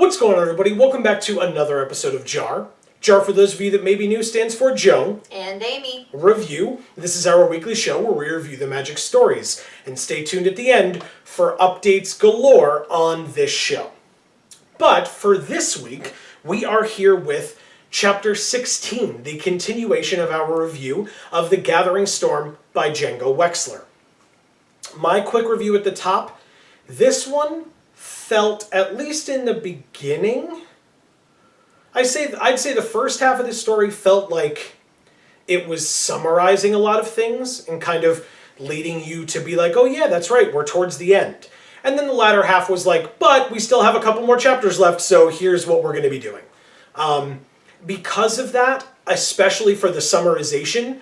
What's going on, everybody? Welcome back to another episode of JaAR. JaAR, for those of you that may be new, stands for Joe. And Amy. Review. This is our weekly show where we review the Magic stories. And stay tuned at the end for updates galore on this show. But for this week, we are here with Chapter 16, the continuation of our review of The Gathering Storm by Django Wexler. My quick review at the top. This one felt, at least in the beginning, I'd say the first half of the story felt like it was summarizing a lot of things and kind of leading you to be like, oh yeah, that's right, we're towards the end. And then the latter half was like, but we still have a couple more chapters left, so here's what we're going to be doing. Because of that, especially for the summarization,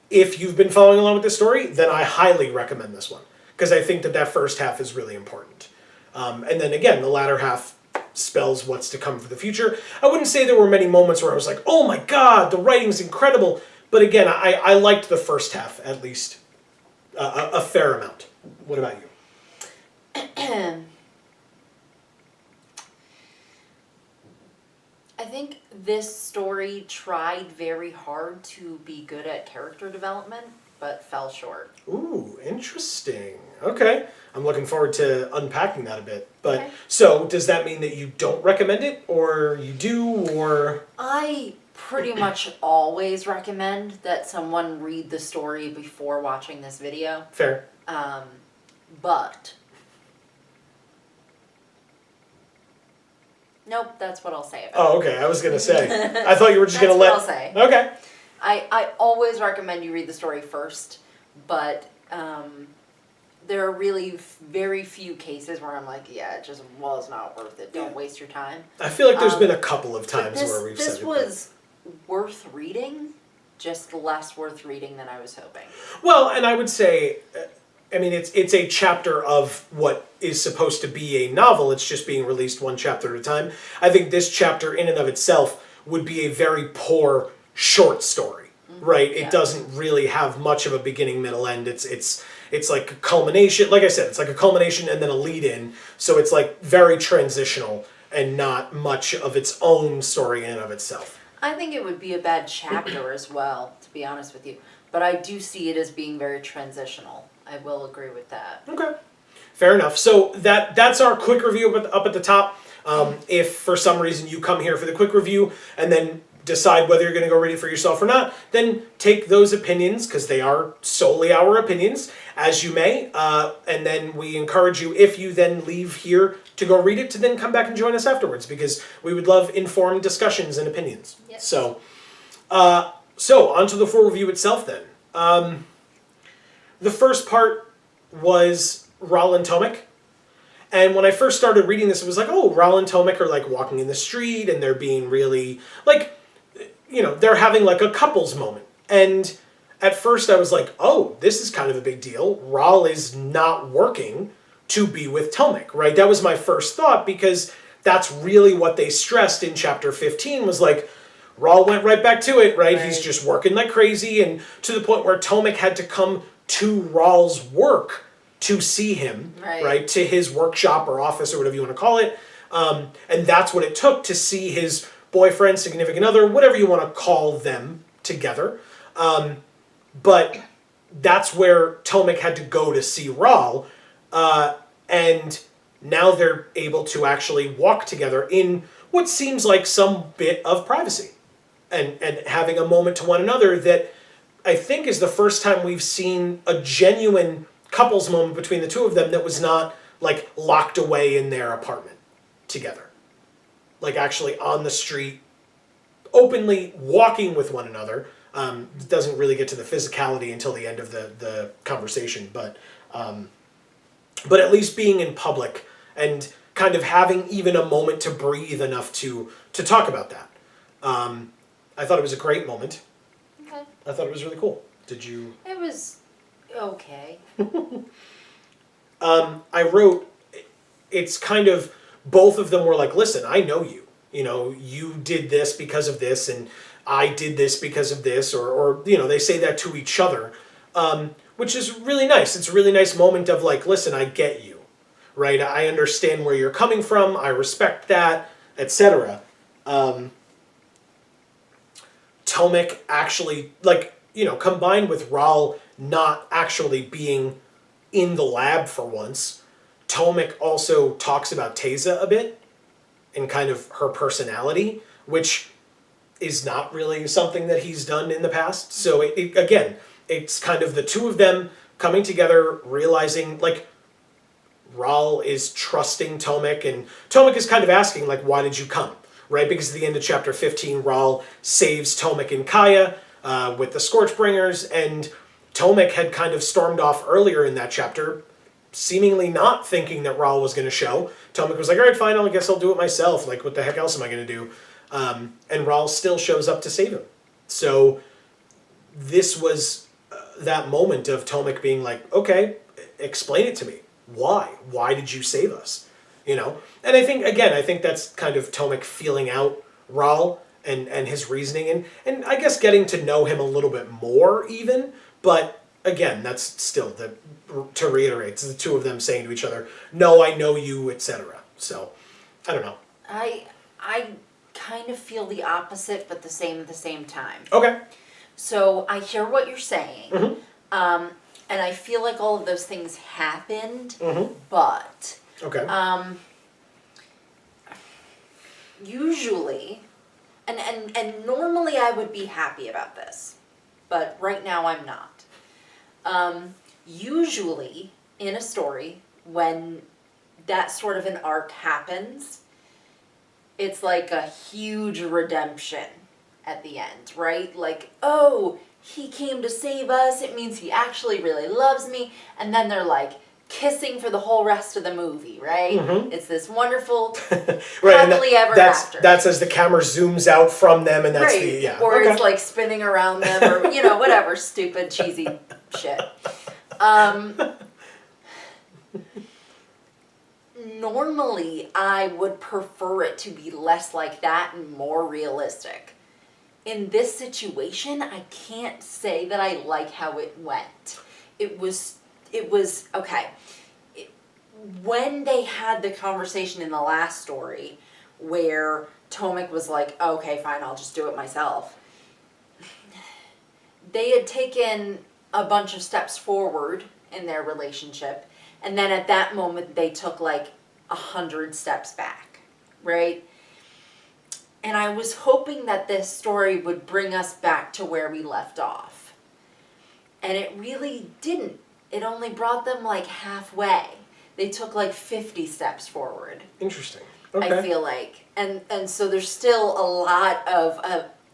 if you've been following along with the story, then I highly recommend this one. Because I think that first half is really important. And then again, the latter half spells what's to come for the future. I wouldn't say there were many moments where I was like, oh my god, the writing's incredible. But again, I liked the first half, at least, a fair amount. What about you? I think this story tried very hard to be good at character development, but fell short. Ooh, interesting. Okay. I'm looking forward to unpacking that a bit. But okay. So, does that mean that you don't recommend it, or you do, or? I pretty much always recommend that someone read the story before watching this video. Fair. But nope, that's what I'll say about it. Oh, okay. I was going to say. I thought you were just going to let... That's what I'll say. Okay. I always recommend you read the story first, but there are really very few cases where I'm like, yeah, it just was not worth it. Don't waste your time. I feel like there's been a couple of times where we've said it. This was worth reading, just less worth reading than I was hoping. Well, and I would say... I mean, it's a chapter of what is supposed to be a novel. It's just being released one chapter at a time. I think this chapter, in and of itself, would be a very poor short story, right? Yeah. It doesn't really have much of a beginning, middle, end. It's like a culmination. Like I said, it's like a culmination and then a lead-in. So it's like very transitional and not much of its own story in and of itself. I think it would be a bad chapter as well, to be honest with you. But I do see it as being very transitional. I will agree with that. Okay. Fair enough. So that's our quick review up at the top. If for some reason you come here for the quick review and then decide whether you're going to go read it for yourself or not, then take those opinions, because they are solely our opinions, as you may. And then we encourage you, if you then leave here to go read it, to then come back and join us afterwards, because we would love informed discussions and opinions. Yes. So onto the full review itself then. The first part was Ral and Tomek. And when I first started reading this, it was like, oh, Ral and Tomek are like walking in the street and they're being really, like, you know, they're having like a couples moment. And at first I was like, oh, this is kind of a big deal. Ral is not working to be with Tomek, right? That was my first thought, because that's really what they stressed in chapter 15 was like, Ral went right back to it, right? He's just working like crazy, and to the point where Tomek had to come to Ral's work to see him, right? To his workshop or office or whatever you want to call it. And that's what it took to see his boyfriend, significant other, whatever you want to call them, together. But that's where Tomek had to go to see Ral. And now they're able to actually walk together in what seems like some bit of privacy. And having a moment to one another that I think is the first time we've seen a genuine couples moment between the two of them that was not like locked away in their apartment together. Like actually on the street, openly walking with one another. It doesn't really get to the physicality until the end of the conversation, but at least being in public and kind of having even a moment to breathe enough to talk about that. I thought it was a great moment. Okay. I thought it was really cool. Did you? It was okay. I wrote, it's kind of, both of them were like, listen, I know you. You know, you did this because of this, and I did this because of this, or you know, they say that to each other, which is really nice. It's a really nice moment of like, listen, I get you, right? I understand where you're coming from. I respect that, etc. Tomek actually, like, you know, combined with Ral not actually being in the lab for once, Tomek also talks about Teysa a bit and kind of her personality, which is not really something that he's done in the past. So again, it's kind of the two of them coming together, realizing, like, Ral is trusting Tomek, and Tomek is kind of asking, like, why did you come? Right? Because at the end of chapter 15, Ral saves Tomek and Kaya with the Scorchbringers, and Tomek had kind of stormed off earlier in that chapter, seemingly not thinking that Ral was going to show. Tomek was like, all right, fine, I guess I'll do it myself. Like, what the heck else am I going to do? And Ral still shows up to save him. So this was that moment of Tomek being like, okay, explain it to me. Why? Why did you save us? You know? And I think that's kind of Tomek feeling out Ral and his reasoning, and I guess getting to know him a little bit more even, but again, that's still, to reiterate, it's the two of them saying to each other, no, I know you, etc. So, I don't know. I kind of feel the opposite, but the same at the same time. Okay. So I hear what you're saying, Mm-hmm. and I feel like all of those things happened, Mm-hmm. but Okay. usually, and normally I would be happy about this, but right now I'm not. Usually in a story, when that sort of an arc happens, it's like a huge redemption at the end, right? Like, oh, he came to save us, it means he actually really loves me, and then they're like kissing for the whole rest of the movie, right? Mm-hmm. It's this wonderful Right, happily ever after. That's as the camera zooms out from them, and that's right. yeah. Or okay. it's like spinning around them, or, you know, whatever stupid, cheesy shit. Normally, I would prefer it to be less like that and more realistic. In this situation, I can't say that I like how it went. It was okay. When they had the conversation in the last story where Tomek was like, okay, fine, I'll just do it myself. They had taken a bunch of steps forward in their relationship, and then at that moment they took like 100 steps back, right? And I was hoping that this story would bring us back to where we left off. And it really didn't. It only brought them like halfway. They took like 50 steps forward. Interesting. Okay. I feel like. And so there's still a lot of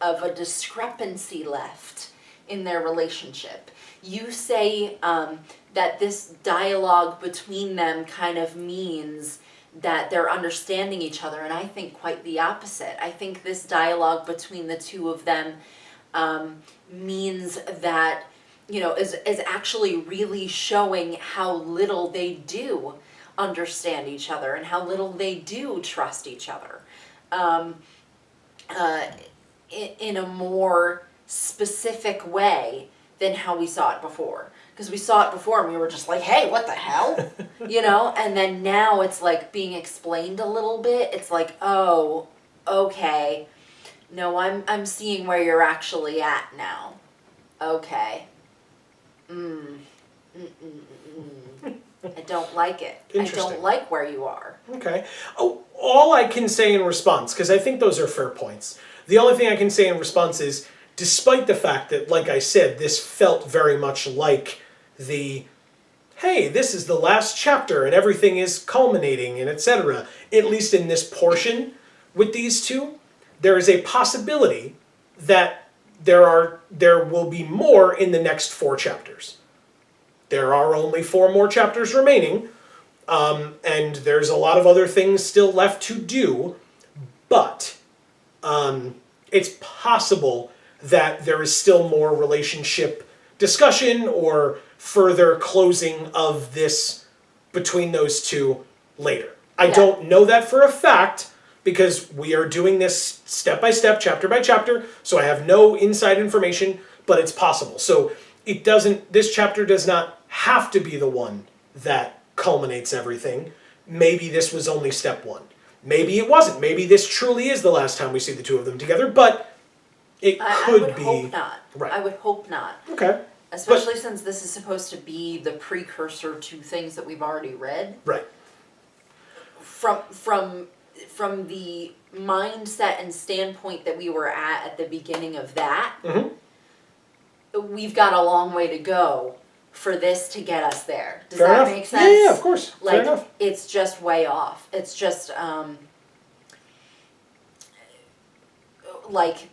a discrepancy left in their relationship. You say that this dialogue between them kind of means that they're understanding each other, and I think quite the opposite. I think this dialogue between the two of them means that, you know, is actually really showing how little they do understand each other and how little they do trust each other in a more specific way than how we saw it before. Because we saw it before and we were just like, hey, what the hell? You know? And then now it's like being explained a little bit. It's like, oh, okay. No, I'm seeing where you're actually at now. Okay. I don't like it. I don't like where you are. Okay. Oh, all I can say in response, because I think those are fair points. The only thing I can say in response is, despite the fact that, like I said, this felt very much like hey, this is the last chapter and everything is culminating and etc., at least in this portion with these two, there is a possibility that there will be more in the next 4 chapters. There are only 4 more chapters remaining, and there's a lot of other things still left to do, but it's possible that there is still more relationship discussion or further closing of this between those two later. I don't know that for a fact, because we are doing this step by step, chapter by chapter, so I have no inside information, but it's possible. So this chapter does not have to be the one that culminates everything, maybe this was only step one. Maybe it wasn't. Maybe this truly is the last time we see the two of them together, but it could be. I would hope not. Right. I would hope not. Okay. Especially since this is supposed to be the precursor to things that we've already read. Right. From the mindset and standpoint that we were at the beginning of that, we've got a long way to go for this to get us there. Does Fair that enough. make sense? Yeah, of course. Fair Like, enough. it's just way off. It's just, like,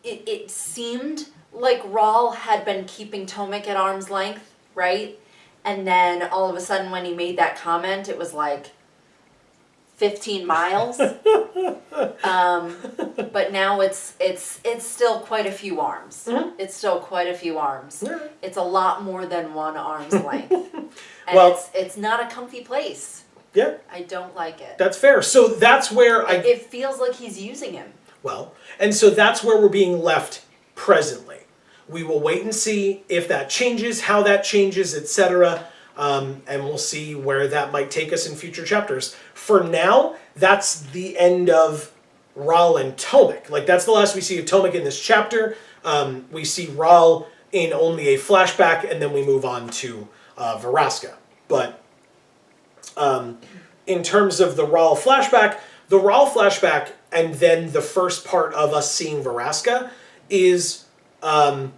it seemed like Rahl had been keeping Tomek at arm's length, right? And then all of a sudden when he made that comment, it was like 15 miles. But now it's still quite a few arms. It's still quite a few arms. It's a lot more than one arm's length. And Well, it's not a comfy place. Yeah. I don't like it. That's fair. So that's where It feels like he's using him. Well, and so that's where we're being left presently. We will wait and see if that changes, how that changes, etc. And we'll see where that might take us in future chapters. For now, that's the end of Rahl and Tomek. Like, that's the last we see of Tomek in this chapter. We see Rahl in only a flashback, and then we move on to Vraska. But in terms of the Rahl flashback, and then the first part of us seeing Vraska is the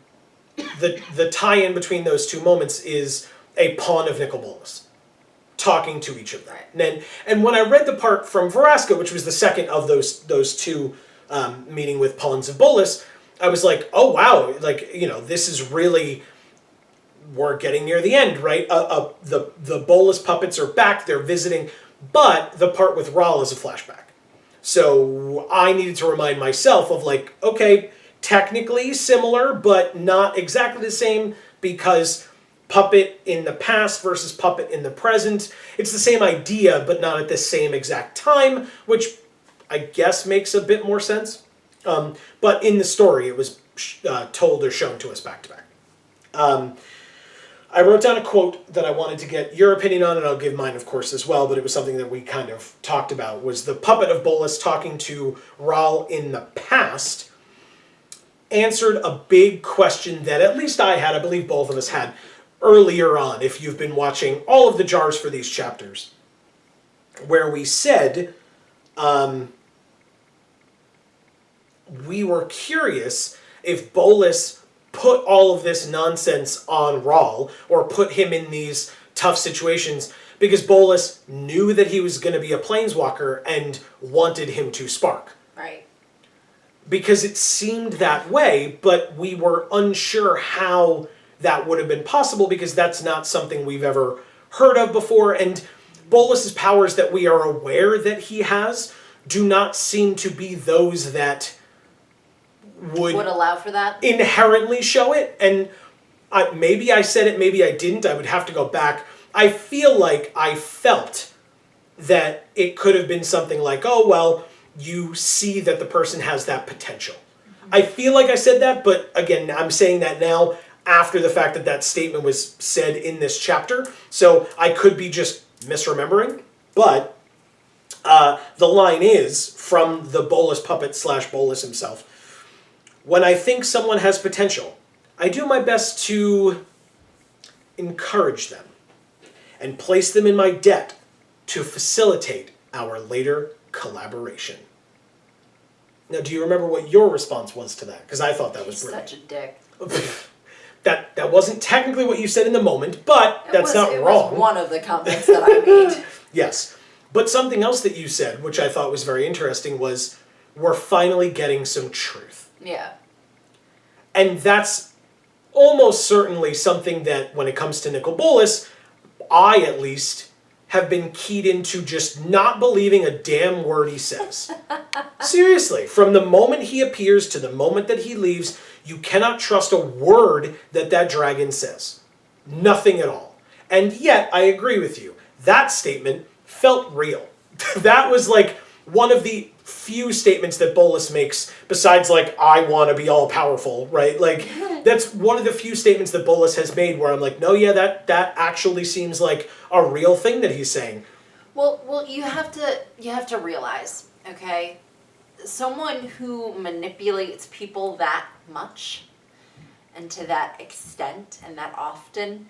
tie-in between those two moments is a pawn of Nicol Bolas talking to each of them. And when I read the part from Vraska, which was the second of those two meeting with pawns of Bolas, I was like, oh wow, like, you know, this is really, we're getting near the end, right? The Bolas puppets are back, they're visiting, but the part with Rahl is a flashback. So I needed to remind myself of, like, okay, technically similar, but not exactly the same, because puppet in the past versus puppet in the present, it's the same idea, but not at the same exact time, which I guess makes a bit more sense. But in the story, it was told or shown to us back to back. I wrote down a quote that I wanted to get your opinion on, and I'll give mine, of course, as well, but it was something that we kind of talked about, was the puppet of Bolas talking to Rahl in the past answered a big question that at least I had, I believe both of us had, earlier on, if you've been watching all of the JaARs for these chapters, where we said we were curious if Bolas put all of this nonsense on Rahl, or put him in these tough situations, because Bolas knew that he was going to be a planeswalker and wanted him to spark. Right. Because it seemed that way, but we were unsure how that would have been possible, because that's not something we've ever heard of before, and Bolas's powers that we are aware that he has do not seem to be those that would allow for that? Inherently show it. And maybe I said it, maybe I didn't. I would have to go back. I feel like I felt that it could have been something like, oh, well, you see that the person has that potential. I feel like I said that, but again, I'm saying that now after the fact that that statement was said in this chapter. So I could be just misremembering. But the line is from the Bolas puppet / Bolas himself. When I think someone has potential, I do my best to encourage them and place them in my debt to facilitate our later collaboration. Now, do you remember what your response was to that? Because I thought that was brilliant. Such a dick. That wasn't technically what you said in the moment, but that's not wrong. It was one of the comments that I made. Yes. But something else that you said, which I thought was very interesting, was we're finally getting some truth. Yeah. And that's almost certainly something that, when it comes to Nicol Bolas, I at least have been keyed into just not believing a damn word he says. Seriously, from the moment he appears to the moment that he leaves, you cannot trust a word that dragon says. Nothing at all. And yet, I agree with you. That statement felt real. That was like one of the few statements that Bolas makes, besides like, I want to be all powerful, right? Like, that's one of the few statements that Bolas has made where I'm like, no, yeah, that actually seems like a real thing that he's saying. Well, you have to realize, okay, someone who manipulates people that much and to that extent and that often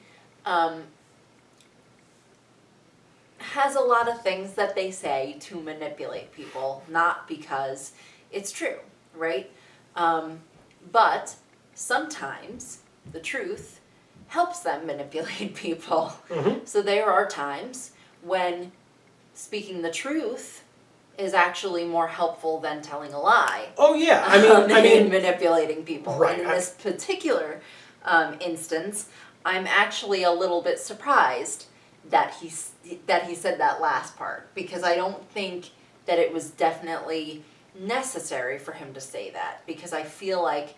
has a lot of things that they say to manipulate people, not because it's true, right? But sometimes the truth helps them manipulate people. Mm-hmm. So there are times when speaking the truth is actually more helpful than telling a lie. Oh yeah, In manipulating people. Right, And in this particular instance, I'm actually a little bit surprised that he said that last part, because I don't think that it was definitely necessary for him to say that, because I feel like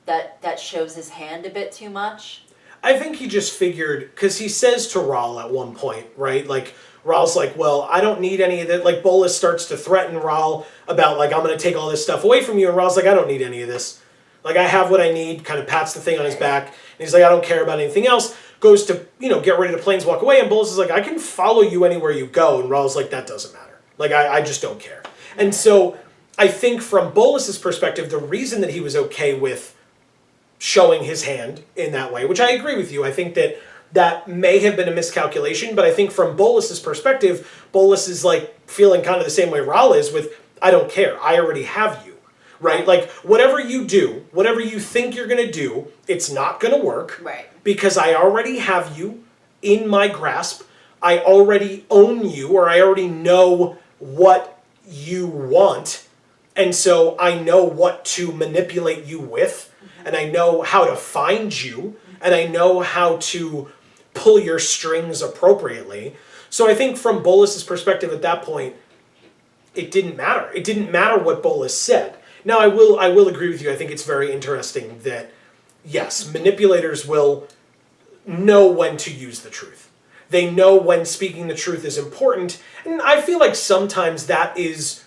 that shows his hand a bit too much. I think he just figured, because he says to Rahl at one point, right? Like, Rahl's like, well, I don't need any of that. Like, Bolas starts to threaten Rahl about, like, I'm going to take all this stuff away from you. And Rahl's like, I don't need any of this. Like, I have what I need, kind of pats the thing on his back. And he's like, I don't care about anything else. Goes to, get ready to planeswalk away. And Bolas is like, I can follow you anywhere you go. And Rahl's like, that doesn't matter. Like, I just don't care. And so I think from Bolas's perspective, the reason that he was okay with showing his hand in that way, which I agree with you, I think that may have been a miscalculation, but I think from Bolas's perspective, Bolas is like feeling kind of the same way Rahl is with, I don't care, I already have you, right? Like, whatever you do, whatever you think you're going to do, it's not going to work, Right. because I already have you in my grasp, I already own you, or I already know what you want, and so I know what to manipulate you with, and I know how to find you, and I know how to pull your strings appropriately. So I think from Bolas's perspective at that point, it didn't matter. It didn't matter what Bolas said. Now I will agree with you. I think it's very interesting that, yes, manipulators will know when to use the truth. They know when speaking the truth is important, and I feel like sometimes that is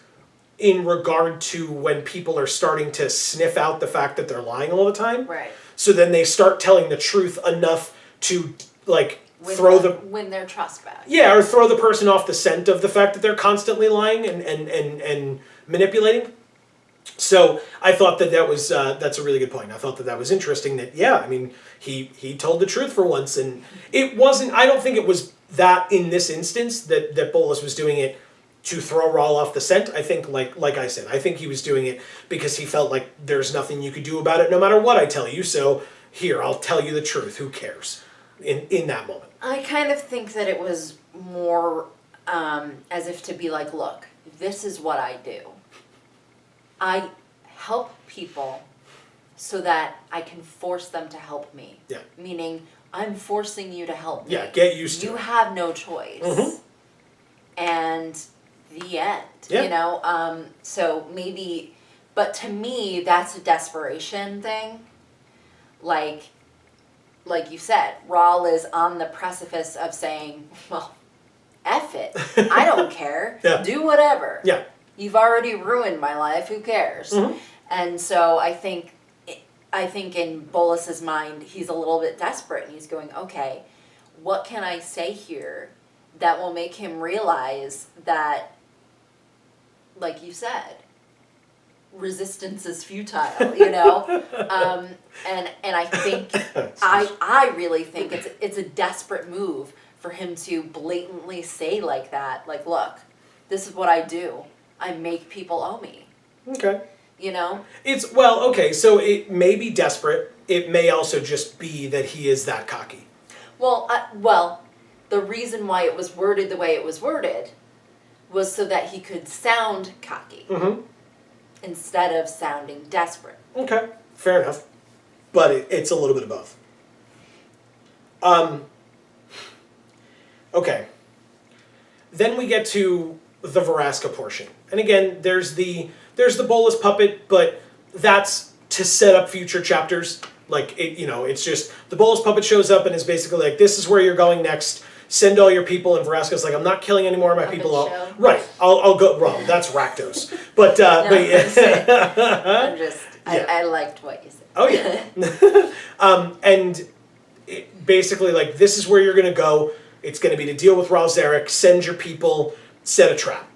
in regard to when people are starting to sniff out the fact that they're lying all the time. Right. So then they start telling the truth enough to, like, win their trust back. Yeah, or throw the person off the scent of the fact that they're constantly lying and manipulating. So I thought that was that's a really good point. I thought that was interesting. That he told the truth for once, and it wasn't. I don't think it was that in this instance that Bolas was doing it to throw Rahl off the scent. I think, like I said, I think he was doing it because he felt like there's nothing you could do about it no matter what I tell you, so here, I'll tell you the truth. Who cares? In that moment. I kind of think that it was more as if to be like, look, this is what I do. I help people so that I can force them to help me. Yeah. Meaning, I'm forcing you to help me. Yeah, get used to it. You have no choice. Mm-hmm. And the end. Yeah. So maybe, but to me, that's a desperation thing. Like you said, Rahl is on the precipice of saying, well, F it. I don't care. Yeah. Do whatever. Yeah. You've already ruined my life. Who cares? Mm-hmm. And so I think in Bolas's mind, he's a little bit desperate, and he's going, okay, what can I say here that will make him realize that, like you said, resistance is futile, and I think I really think it's a desperate move for him to blatantly say like that, like, look, this is what I do. I make people owe me. Okay. It's okay, so it may be desperate. It may also just be that he is that cocky. Well, the reason why it was worded the way it was worded was so that he could sound cocky. Mm-hmm. Instead of sounding desperate. Okay, fair enough. But it's a little bit of both. Okay. Then we get to the Vraska portion. And again, there's the Bolas puppet, but that's to set up future chapters. Like, it's just, the Bolas puppet shows up and is basically like, this is where you're going next. Send all your people, and Vraska's like, I'm not killing any more of my people. I'll go. Wrong. That's Rakdos. But I'm just. I liked what you said. Oh yeah. And basically, like, this is where you're gonna go. It's going to be to deal with Ral Zarek, send your people, set a trap.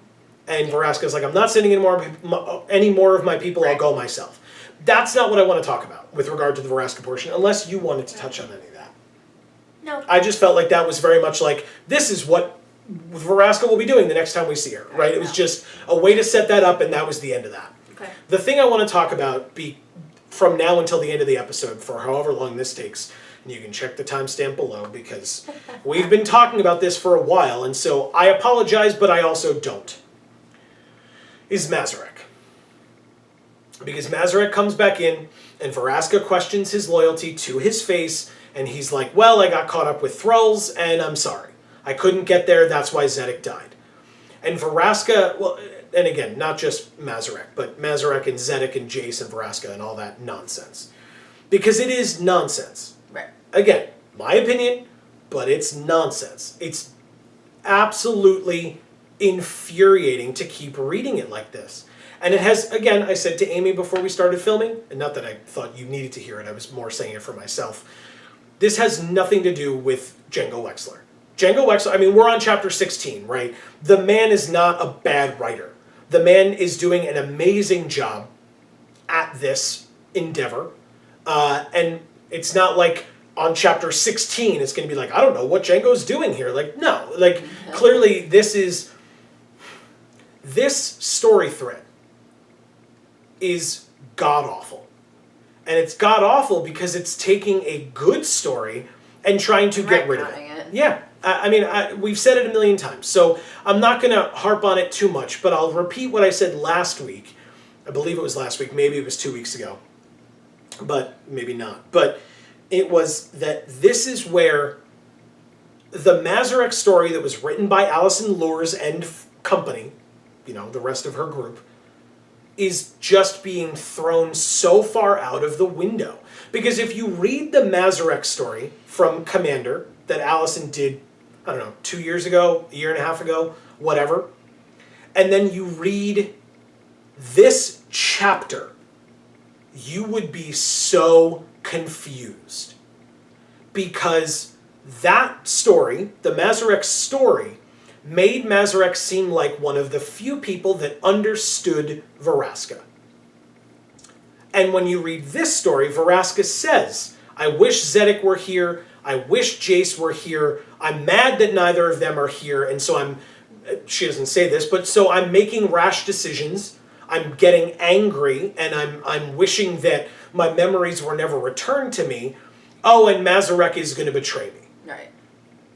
And Vraska's like, I'm not sending any more of my people, I'll go myself. That's not what I want to talk about with regard to the Vraska portion, unless you wanted to touch on any of that. No. I just felt like that was very much like, this is what Vraska will be doing the next time we see her, right? It was just a way to set that up, and that was the end of that. Okay. The thing I want to talk about from now until the end of the episode, for however long this takes, and you can check the timestamp below, because we've been talking about this for a while, and so I apologize, but I also don't, is Mazarek. Because Mazarek comes back in, and Vraska questions his loyalty to his face, and he's like, well, I got caught up with thralls, and I'm sorry. I couldn't get there, that's why Zedek died. And Vraska, well, and again, not just Mazarek, but Mazarek and Zedek and Jace and Vraska and all that nonsense. Because it is nonsense. Right. Again, my opinion, but it's nonsense. It's absolutely infuriating to keep reading it like this. And it has, again, I said to Amy before we started filming, and not that I thought you needed to hear it, I was more saying it for myself. This has nothing to do with Django Wexler. Django Wexler, I mean, we're on chapter 16, right? The man is not a bad writer. The man is doing an amazing job at this endeavor. And it's not like on chapter 16 it's going to be like, I don't know what Django's doing here. Like, no. Like, clearly this story thread is god-awful. And it's god-awful because it's taking a good story and trying to get rid of it. Yeah. I mean, we've said it a million times, so I'm not going to harp on it too much, but I'll repeat what I said last week. I believe it was last week, maybe it was 2 weeks ago, but maybe not. But it was that this is where the Mazarek story that was written by Alison Lures and company, you know, the rest of her group, is just being thrown so far out of the window. Because if you read the Mazarek story from Commander that Allison did, I don't know, 2 years ago, a year and a half ago, whatever, and then you read this chapter, you would be so confused. Because that story, the Mazarek story, made Mazarek seem like one of the few people that understood Vraska. And when you read this story, Vraska says, I wish Zedek were here, I wish Jace were here, I'm mad that neither of them are here, and so she doesn't say this, but so I'm making rash decisions, I'm getting angry, and I'm wishing that my memories were never returned to me. Oh, and Mazarek is going to betray me. Right.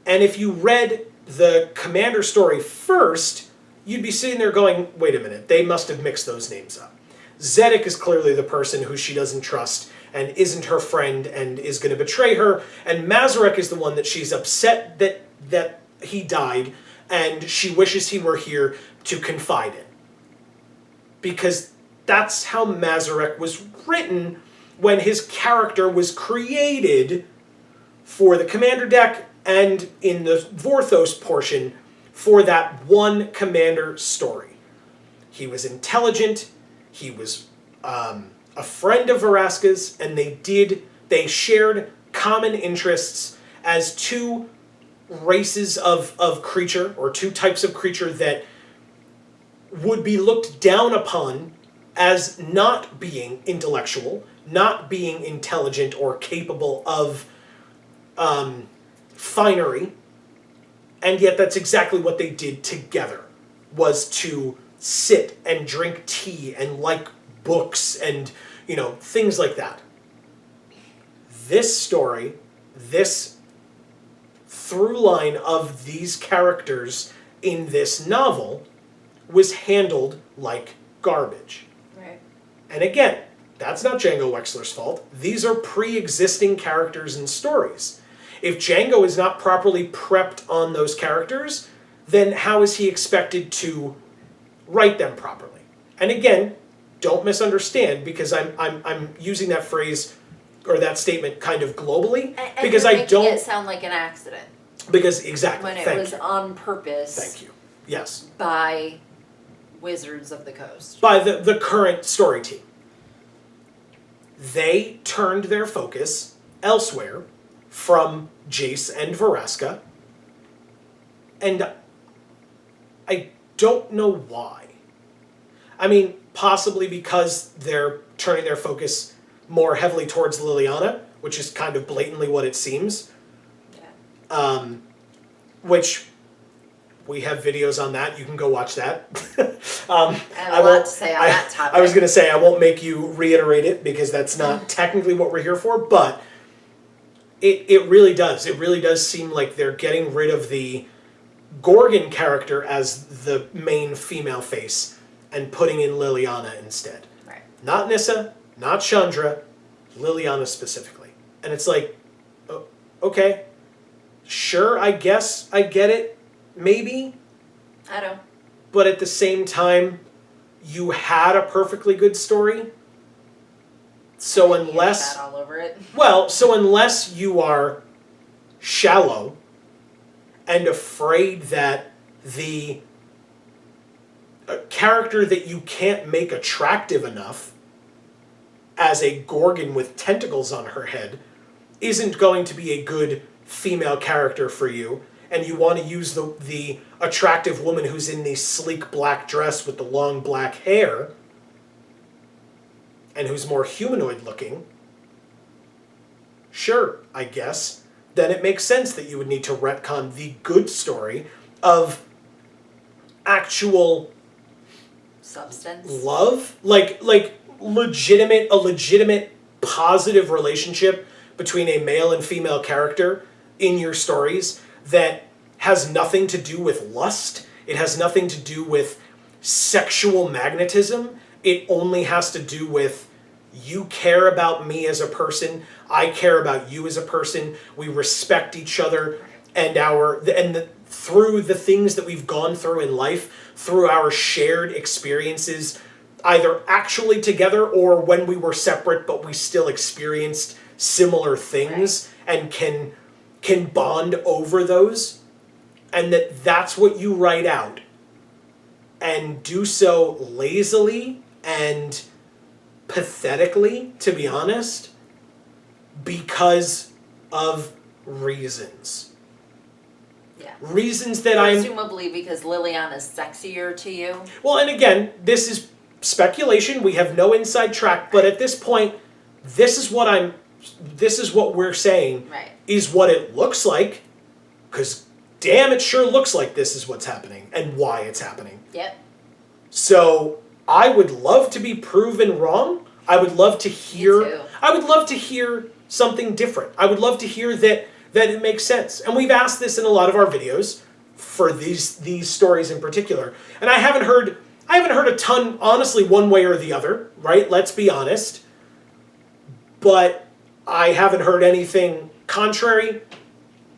And if you read the Commander story first, you'd be sitting there going, wait a minute, they must have mixed those names up. Zedek is clearly the person who she doesn't trust and isn't her friend and is going to betray her, and Mazarek is the one that she's upset that he died and she wishes he were here to confide in. Because that's how Mazarek was written when his character was created for the Commander deck and in the Vorthos portion for that one Commander story. He was intelligent, he was a friend of Vraska's, and they shared common interests as two races of creature, or two types of creature that would be looked down upon as not being intellectual, not being intelligent or capable of finery, and yet that's exactly what they did together, was to sit and drink tea and like books and, you know, things like that. This story, this through line of these characters in this novel was handled like garbage. Right. And again, that's not Django Wexler's fault. These are pre-existing characters and stories. If Django is not properly prepped on those characters, then how is he expected to write them properly? And again, don't misunderstand, because I'm using that phrase or that statement kind of globally, And because you're I making don't. it sound like an accident. Because exactly. When it Thank was you. on purpose. Thank you. Yes. By Wizards of the Coast. By the current story team. They turned their focus elsewhere from Jace and Vraska And I don't know why. I mean, possibly because they're turning their focus more heavily towards Liliana, which is kind of blatantly what it seems. Yeah. Which we have videos on that. You can go watch that. I have a lot to say on that topic. I was going to say, I won't make you reiterate it because that's not technically what we're here for, but it really does. It really does seem like they're getting rid of the Gorgon character as the main female face and putting in Liliana instead. Right. Not Nissa, not Chandra, Liliana specifically. And it's like, okay, sure, I guess I get it, maybe. I don't. But at the same time, you had a perfectly good story. So unless... all over it. Well, so unless you are shallow and afraid that the character that you can't make attractive enough as a Gorgon with tentacles on her head isn't going to be a good female character for you, and you want to use the attractive woman who's in the sleek black dress with the long black hair and who's more humanoid looking, sure, I guess, then it makes sense that you would need to retcon the good story of actual substance love, like a legitimate positive relationship between a male and female character in your stories that has nothing to do with lust. It has nothing to do with sexual magnetism. It only has to do with you care about me as a person, I care about you as a person, we respect each other, and through the things that we've gone through in life, through our shared experiences, either actually together or when we were separate but we still experienced similar things, right, and can bond over those, and that's what you write out, and do so lazily and pathetically, to be honest, because of reasons. Yeah. Reasons that Presumably because Liliana's sexier to you. Well, and again, this is speculation. We have no inside track, but at this point, this is what we're saying, right, is what it looks like, because damn, it sure looks like this is what's happening and why it's happening. Yep. So I would love to be proven wrong. I would love to hear. Me too. I would love to hear something different. I would love to hear that it makes sense. And we've asked this in a lot of our videos for these stories in particular. And I haven't heard a ton, honestly, one way or the other, right? Let's be honest. But I haven't heard anything contrary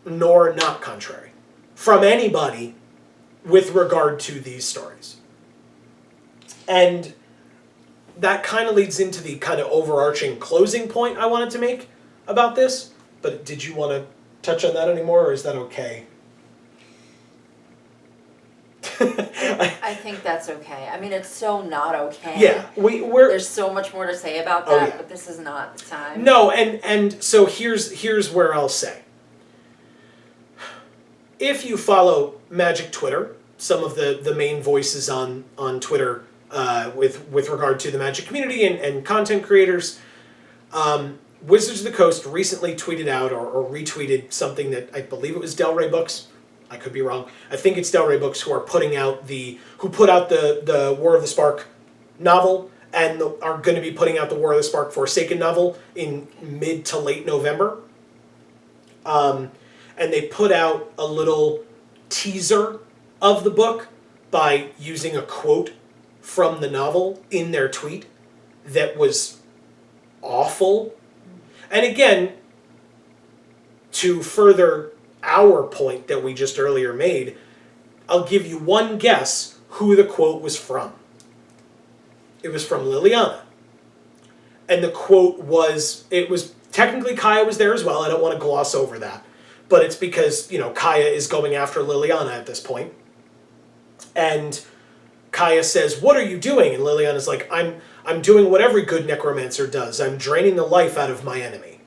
nor not contrary from anybody with regard to these stories. And that kind of leads into the kind of overarching closing point I wanted to make about this. But did you want to touch on that anymore, or is that okay? I think that's okay. I mean, it's so not okay. Yeah, there's so much more to say about that, yeah, but this is not the time. No, and so here's where I'll say. If you follow Magic Twitter, some of the main voices on Twitter with regard to the Magic community and content creators, Wizards of the Coast recently tweeted out or retweeted something that I believe it was Del Rey Books. I could be wrong. I think it's Del Rey Books who put out the War of the Spark novel and are going to be putting out the War of the Spark Forsaken novel in mid to late November. And they put out a little teaser of the book by using a quote from the novel in their tweet that was awful. And again, to further our point that we just earlier made, I'll give you one guess who the quote was from. It was from Liliana. And the quote was technically Kaya was there as well. I don't want to gloss over that. But it's because, Kaya is going after Liliana at this point. And Kaya says, "What are you doing?" And Liliana's like, I'm doing what every good necromancer does. I'm draining the life out of my enemy.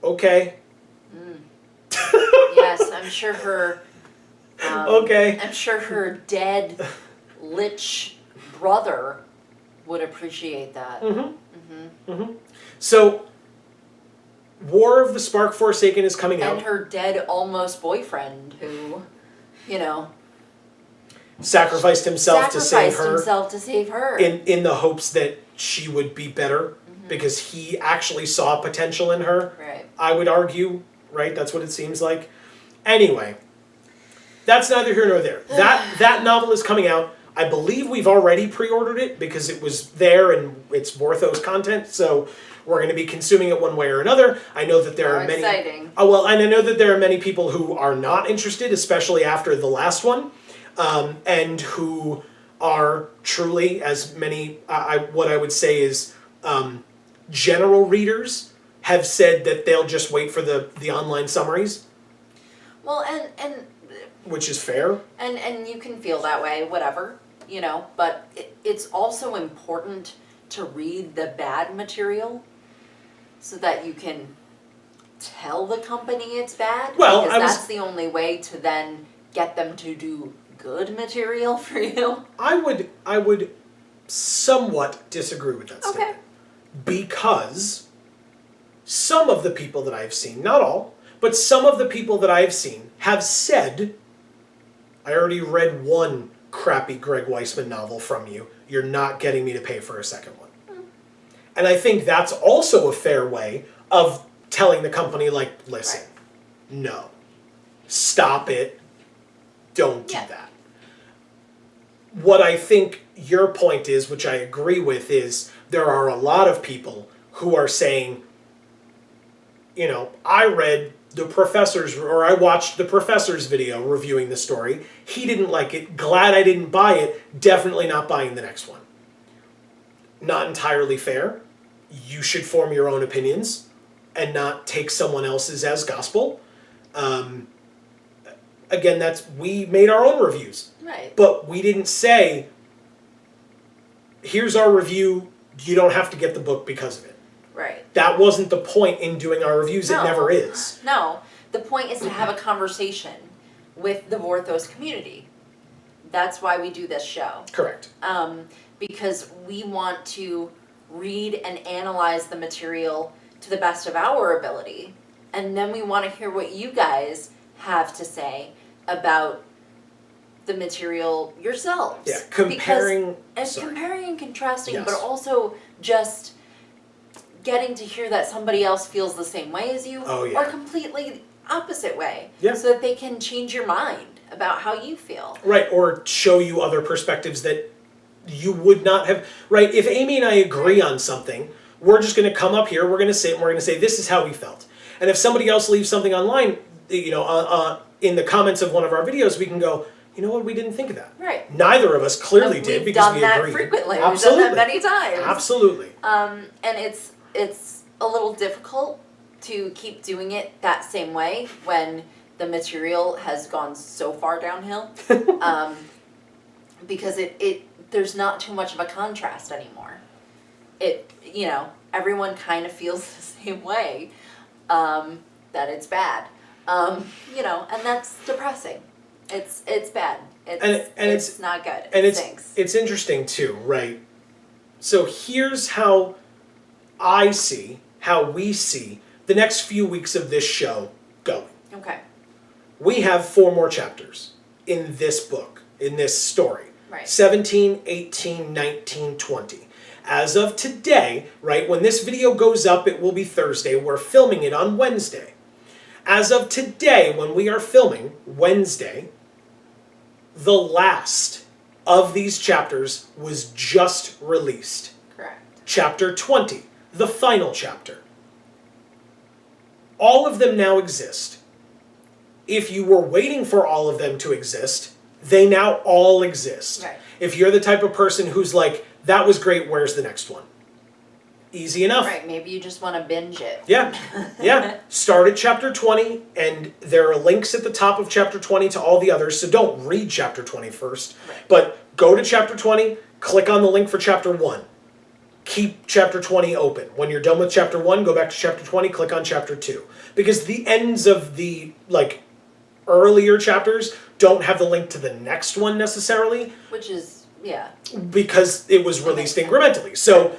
Okay. I'm sure her. Okay. I'm sure her dead lich brother would appreciate that. So, War of the Spark Forsaken is coming out. And her dead almost boyfriend who, you know, Sacrificed himself to save her. In the hopes that she would be better because he actually saw potential in her. Right. I would argue, right? That's what it seems like. Anyway, that's neither here nor there. That novel is coming out. I believe we've already pre-ordered it because it was there and it's Vorthos content, so we're going to be consuming it one way or another. I know that there are many. Exciting. Oh well, and I know that there are many people who are not interested, especially after the last one, and who are truly as many. What I would say is general readers have said that they'll just wait for the online summaries. Well, and which is fair. And you can feel that way, whatever, you know, but it's also important to read the bad material so that you can tell the company it's bad. Well, because that's the only way to then get them to do good material for you. I would somewhat disagree with that statement. Because some of the people that I've seen, not all, but some of the people that I've seen have said, I already read one crappy Greg Weisman novel from you. You're not getting me to pay for a second one. And I think that's also a fair way of telling the company, like, listen, no, stop it, don't do that. What I think your point is, which I agree with, is there are a lot of people who are saying, you know, I read the professor's, or I watched the professor's video reviewing the story. He didn't like it. Glad I didn't buy it. Definitely not buying the next one. Not entirely fair. You should form your own opinions and not take someone else's as gospel. Again, we made our own reviews. Right. But we didn't say, here's our review, you don't have to get the book because of it. Right. That wasn't the point in doing our reviews. No. It never is. No. The point is to have a conversation with the Vorthos community. That's why we do this show. Correct. Because we want to read and analyze the material to the best of our ability. And then we want to hear what you guys have to say about the material yourselves. Yeah, comparing and contrasting, Yes. but also just getting to hear that somebody else feels the same way as you, or completely opposite way, so that they can change your mind about how you feel. Right, or show you other perspectives that you would not have. Right, if Amy and I agree on something, we're just going to come up here, we're going to say this is how we felt. And if somebody else leaves something online, you know, in the comments of one of our videos, we can go, you know what, we didn't think of that. Right. Neither of us clearly did because we agreed. We've done that frequently. Absolutely. We've done that many times. Absolutely. And it's a little difficult to keep doing it that same way when the material has gone so far downhill. Because there's not too much of a contrast anymore. You know, everyone kind of feels the same way, that it's bad. You know, and that's depressing. It's bad. It's not good. It stinks. It's interesting too, right? So here's how we see the next few weeks of this show going. Okay. We have 4 more chapters in this book, in this story. Right. 17, 18, 19, 20. As of today, right, when this video goes up, it will be Thursday. We're filming it on Wednesday. As of today, when we are filming, Wednesday, the last of these chapters was just released. Correct. Chapter 20, the final chapter. All of them now exist. If you were waiting for all of them to exist, they now all exist. Right. If you're the type of person who's like, that was great, where's the next one? Easy enough. Right, maybe you just want to binge it. Yeah, yeah. Start at chapter 20, and there are links at the top of chapter 20 to all the others, so don't read chapter 20 first. Right. But go to chapter 20, click on the link for chapter 1. Keep chapter 20 open. When you're done with chapter 1, go back to chapter 20, click on chapter 2. Because the ends of the, earlier chapters don't have the link to the next one necessarily. Which is, yeah. Because it was released incrementally. So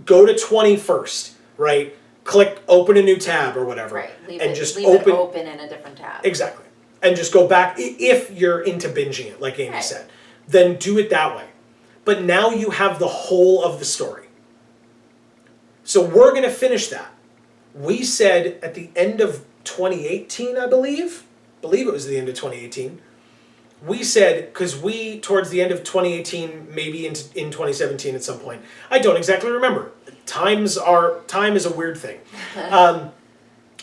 go to 21st, right? Click open a new tab or whatever. Right. Leave and it, just leave open it open in a different tab. Exactly. And just go back if you're into binging it, like Amy Right. said. Then do it that way. But now you have the whole of the story. So we're going to finish that. We said at the end of 2018, I believe it was the end of 2018. We said, because we, towards the end of 2018, maybe in 2017 at some point, I don't exactly remember. Time is a weird thing.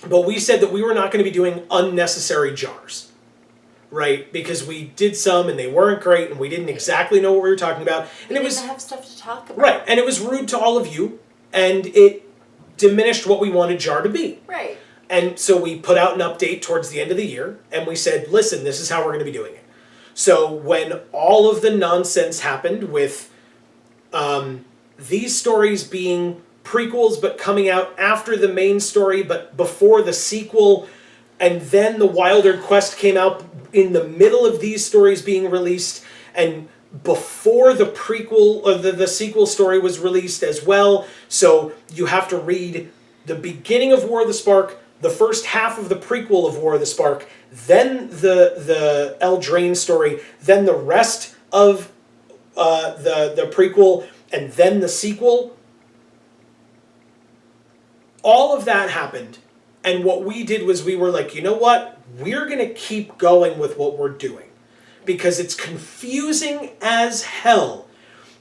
But we said that we were not going to be doing unnecessary JaARs, right? Because we did some and they weren't great and we didn't exactly know what we were talking about. And we didn't have stuff to talk about. Right, and it was rude to all of you and it diminished what we wanted JaAR to be. Right. And so we put out an update towards the end of the year and we said, listen, this is how we're going to be doing it. So when all of the nonsense happened with these stories being prequels but coming out after the main story but before the sequel, and then the Wilder Quest came out in the middle of these stories being released and before the prequel or the sequel story was released as well. So you have to read the beginning of War of the Spark, the first half of the prequel of War of the Spark, then the Eldraine story, then the rest of the prequel, and then the sequel. All of that happened, and what we did was we were like, you know what? We're going to keep going with what we're doing because it's confusing as hell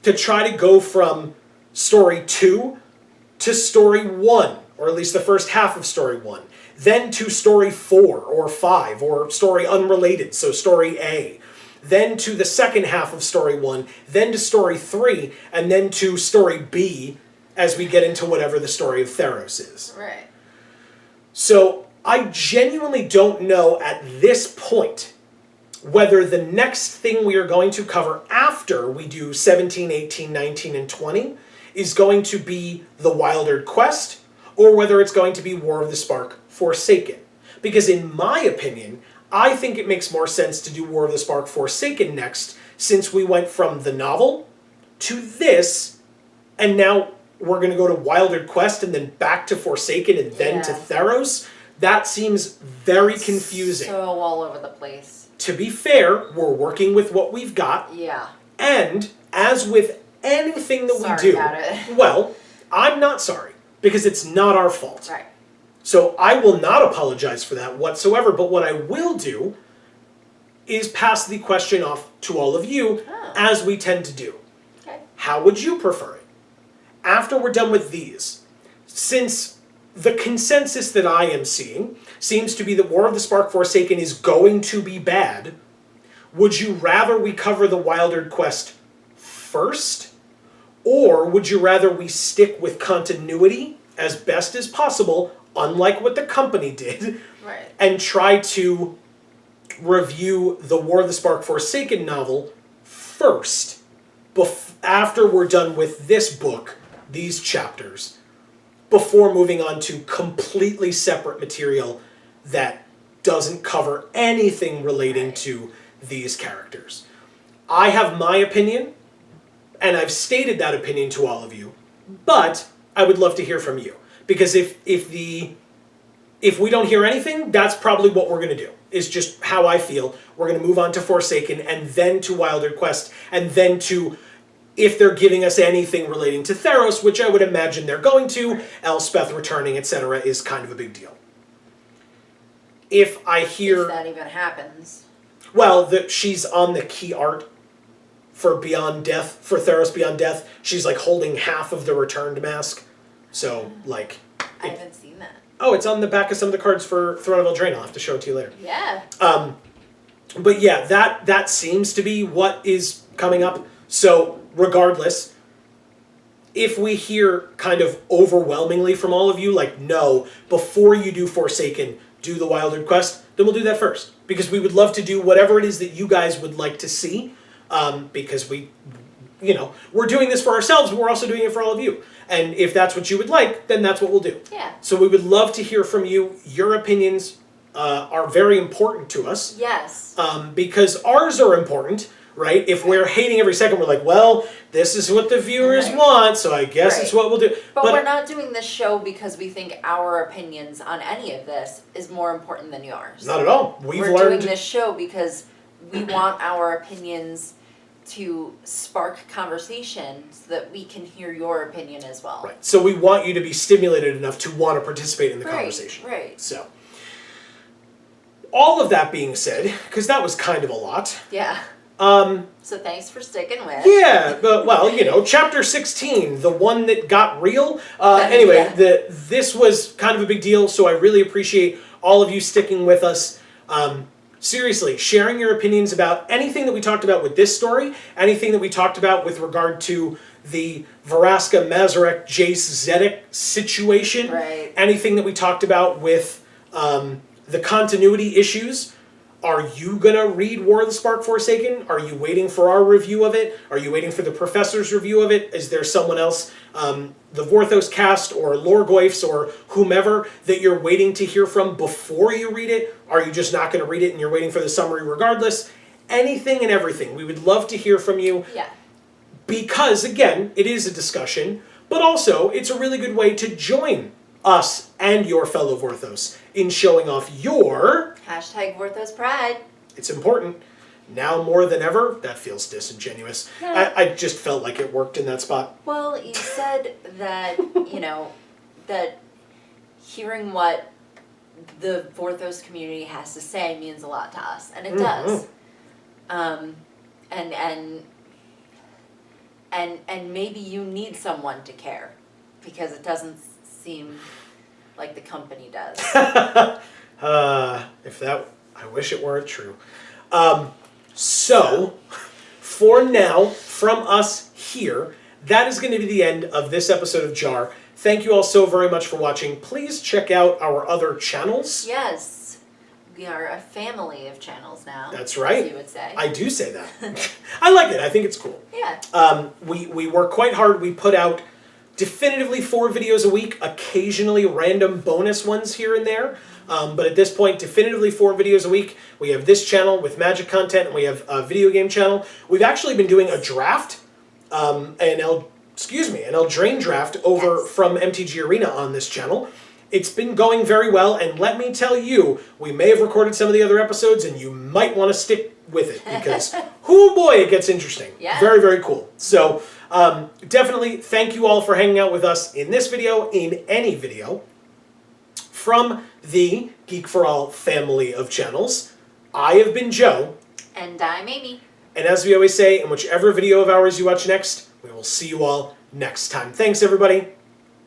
to try to go from story 2 to story 1, or at least the first half of story 1, then to story 4 or 5, or story unrelated, so story A, then to the second half of story 1, then to story 3, and then to story B as we get into whatever the story of Theros is. Right. So I genuinely don't know at this point whether the next thing we are going to cover after we do 17, 18, 19, and 20 is going to be the Wilder Quest, or whether it's going to be War of the Spark Forsaken. Because in my opinion, I think it makes more sense to do War of the Spark Forsaken next, since we went from the novel to this, and now we're going to go to Wilder Quest and then back to Forsaken and then to Theros. That seems very confusing. So all over the place. To be fair, we're working with what we've got. Yeah. And as with anything that Sorry we do, about it. well, I'm not sorry because it's not our fault. Right. So I will not apologize for that whatsoever, but what I will do is pass the question off to all of you, as we tend to do. Okay. How would you prefer it? After we're done with these, since the consensus that I am seeing seems to be that War of the Spark Forsaken is going to be bad, would you rather we cover the Wilder Quest first? Or would you rather we stick with continuity as best as possible, unlike what the company did, Right. and try to review the War of the Spark Forsaken novel first, after we're done with this book, these chapters, before moving on to completely separate material that doesn't cover anything relating to these characters. I have my opinion, and I've stated that opinion to all of you, but I would love to hear from you. Because if we don't hear anything, that's probably what we're going to do. Is just how I feel. We're going to move on to Forsaken, and then to Wilder Quest, and then to, if they're giving us anything relating to Theros, which I would imagine they're going to, Elspeth returning, etc., is kind of a big deal. If I hear... If that even happens. Well, she's on the key art for Beyond Death, for Theros Beyond Death. She's like holding half of the returned mask. So, like... I haven't seen that. Oh, it's on the back of some of the cards for Throne of Eldraine. I'll have to show it to you later. Yeah. But yeah, that seems to be what is coming up. So, regardless, if we hear kind of overwhelmingly from all of you, like, no, before you do Forsaken, do the Wilder Quest, then we'll do that first. Because we would love to do whatever it is that you guys would like to see. Because we're doing this for ourselves, but we're also doing it for all of you. And if that's what you would like, then that's what we'll do. Yeah. So we would love to hear from you, your opinions, are very important to us. Yes. Because ours are important, right? If we're hating every second, we're like, well, this is what the viewers want, so I guess it's what we'll do. But we're not doing this show because we think our opinions on any of this is more important than yours. Not at all. We're doing this show because we want our opinions to spark conversation so that we can hear your opinion as well. Right. So we want you to be stimulated enough to want to participate in the conversation. Right. So, all of that being said, because that was kind of a lot. Yeah. So thanks for sticking with. Yeah, but well, you know, chapter 16, the one that got real. Anyway, this was kind of a big deal, so I really appreciate all of you sticking with us. Seriously, sharing your opinions about anything that we talked about with this story, anything that we talked about with regard to the Varaska, Mazarek, Jace, Zedek situation, anything that we talked about with the continuity issues. Are you going to read War of the Spark Forsaken? Are you waiting for our review of it? Are you waiting for the professor's review of it? Is there someone else, the Vorthos cast or Lorgoyfs or whomever, that you're waiting to hear from before you read it? Are you just not going to read it and you're waiting for the summary regardless? Anything and everything. We would love to hear from you. Yeah. Because, again, it is a discussion, but also it's a really good way to join us and your fellow Vorthos in showing off your... Hashtag Vorthos Pride. It's important. Now more than ever, that feels disingenuous. Yeah. I just felt like it worked in that spot. Well, you said that, you know, that hearing what the Vorthos community has to say means a lot to us, and it does. And maybe you need someone to care, because it doesn't seem like the company does. I wish it weren't true. So, for now, from us here, that is going to be the end of this episode of JaAR. Thank you all so very much for watching. Please check out our other channels. Yes. We are a family of channels now. That's right. As you would say. I do say that. I like it. I think it's cool. Yeah. We work quite hard. We put out definitively 4 videos a week, occasionally random bonus ones here and there. But at this point, definitively 4 videos a week. We have this channel with Magic content, and we have a video game channel. We've actually been doing a draft, an Eldraine draft over from MTG Arena on this channel. It's been going very well, and let me tell you, we may have recorded some of the other episodes, and you might want to stick with it, because, oh boy, it gets interesting. Yeah. Very, very cool. So, definitely thank you all for hanging out with us in this video, in any video. From the Geek for All family of channels, I have been Joe. And I'm Amy. And as we always say, in whichever video of ours you watch next, we will see you all next time. Thanks, everybody.